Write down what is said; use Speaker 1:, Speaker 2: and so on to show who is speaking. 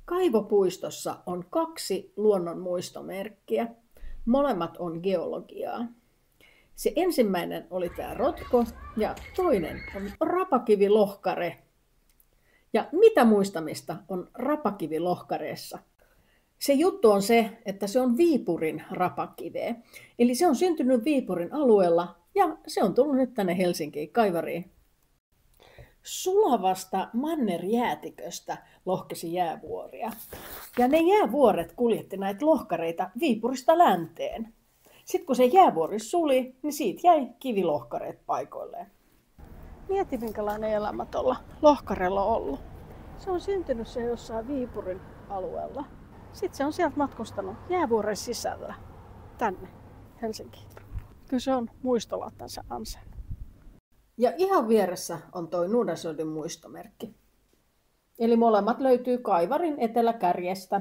Speaker 1: Kaivopuistossa on kaksi luonnonmuistomerkkiä. Molemmat on geologiaa. Se ensimmäinen oli tämä rotko ja toinen on rapakivilohkare. Ja mitä muistamista on rapakivilohkareessa? Se juttu on se, että se on Viipurin rapakiveä. Eli se on syntynyt Viipurin alueella ja se on tullut nyt tänne Helsinkiin kaivariin. Sulavasta mannerjäätiköstä lohkesi jäävuoria. Ja ne jäävuoret kuljetti näitä lohkareita Viipurista länteen. Sitten kun se jäävuori suli, niin siitä jäi kivilohkareet paikoilleen. Mieti, minkälainen elämä tuolla lohkarella on ollut. Se on syntynyt se jossain Viipurin alueella. Sitten se on sieltä matkustanut jäävuoren sisällä tänne Helsinkiin. Kyllä se on muistolattansa ansainnut. Ja ihan vieressä on toi Nuudasjoen muistomerkki. Eli molemmat löytyy Kaivarin eteläkärjestä.